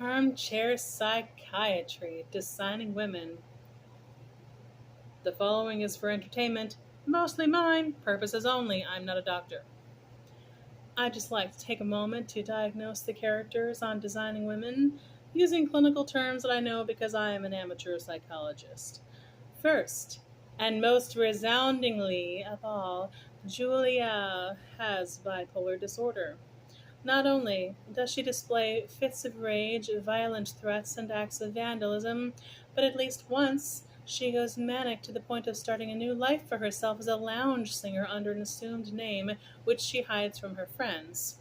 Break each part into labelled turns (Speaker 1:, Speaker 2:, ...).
Speaker 1: Armchair Psychiatry, Designing Women. The following is for entertainment, mostly mine, purposes only. I'm not a doctor. I just like to take a moment to diagnose the characters on Designing Women using clinical terms that I know because I am an amateur psychologist. First, and most resoundingly of all, Julia has bipolar disorder. Not only does she display fits of rage, violent threats, and acts of vandalism, but at least once she goes manic to the point of starting a new life for herself as a lounge singer under an assumed name which she hides from her friends.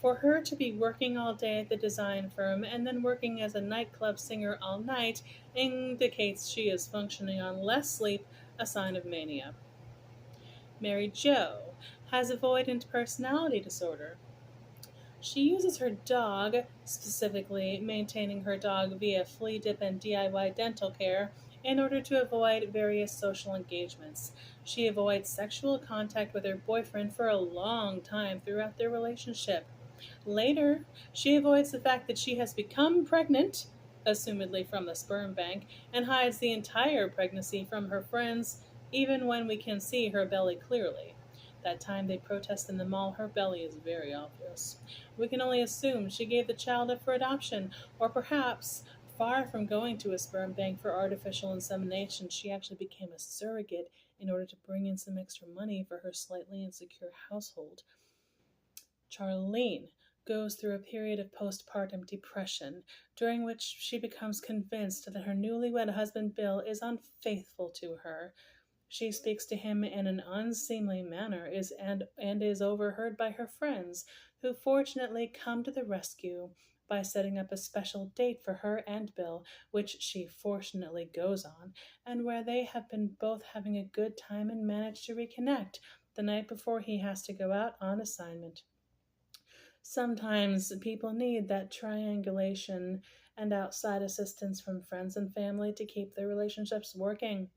Speaker 1: For her to be working all day at the design firm and then working as a nightclub singer all night indicates she is functioning on less sleep, a sign of mania. Mary Jo has avoidant personality disorder. She uses her dog, specifically maintaining her dog via flea dip and DIY dental care, in order to avoid various social engagements. She avoids sexual contact with her boyfriend for a long time throughout their relationship. Later, she avoids the fact that she has become pregnant, assumedly from the sperm bank, and hides the entire pregnancy from her friends, even when we can see her belly clearly. That time they protest in the mall, her belly is very obvious. We can only assume she gave the child up for adoption, or perhaps, far from going to a sperm bank for artificial insemination, she actually became a surrogate in order to bring in some extra money for her slightly insecure household. Charlene goes through a period of postpartum depression, during which she becomes convinced that her newlywed husband Bill is unfaithful to her. She speaks to him in an unseemly manner and is overheard by her friends, who fortunately come to the rescue by setting up a special date for her and Bill, which she fortunately goes on, and where they have been both having a good time and manage to reconnect the night before he has to go out on assignment. Sometimes people need that triangulation and outside assistance from friends and family to keep their relationships working.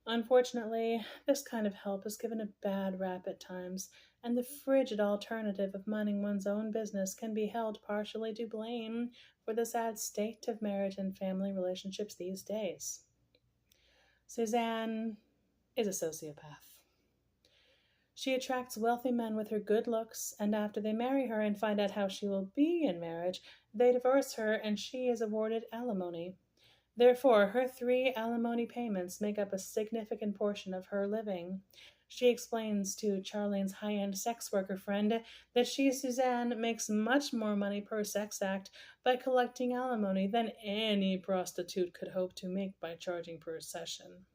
Speaker 1: Unfortunately, this kind of help is given a bad rap at times, and the frigid alternative of minding one's own business can be held partially to blame for the sad state of marriage and family relationships these days. Suzanne is a sociopath. She attracts wealthy men with her good looks, and after they marry her and find out how she will be in marriage, they divorce her and she is awarded alimony. Therefore, her three alimony payments make up a significant portion of her living. She explains to Charlene's high-end sex worker friend that she, Suzanne, makes much more money per sex act by collecting alimony than any prostitute could hope to make by charging per session.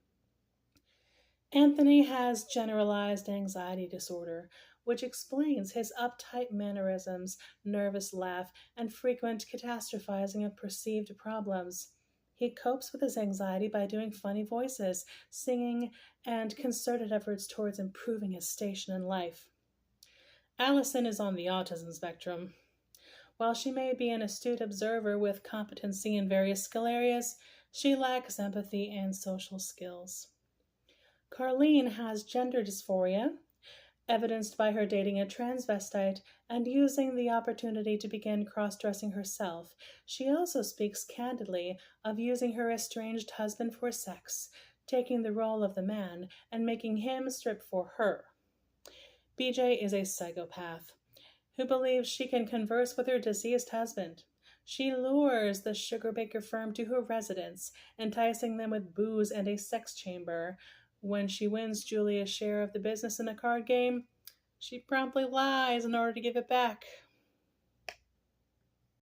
Speaker 1: Anthony has generalized anxiety disorder, which explains his uptight mannerisms, nervous laugh, and frequent catastrophizing of perceived problems. He copes with his anxiety by doing funny voices, singing, and concerted efforts towards improving his station in life. Allison is on the autism spectrum. While she may be an astute observer with competency in various skill areas, she lacks empathy and social skills. Carlene has gender dysphoria, evidenced by her dating a transvestite and using the opportunity to begin cross-dressing herself. She also speaks candidly of using her estranged husband for sex, taking the role of the man and making him strip for her. BJ is a psychopath who believes she can converse with her deceased husband. She lures the sugar baker firm to her residence, enticing them with booze and a sex chamber. When she wins Julia's share of the business in a card game, she promptly lies in order to give it back.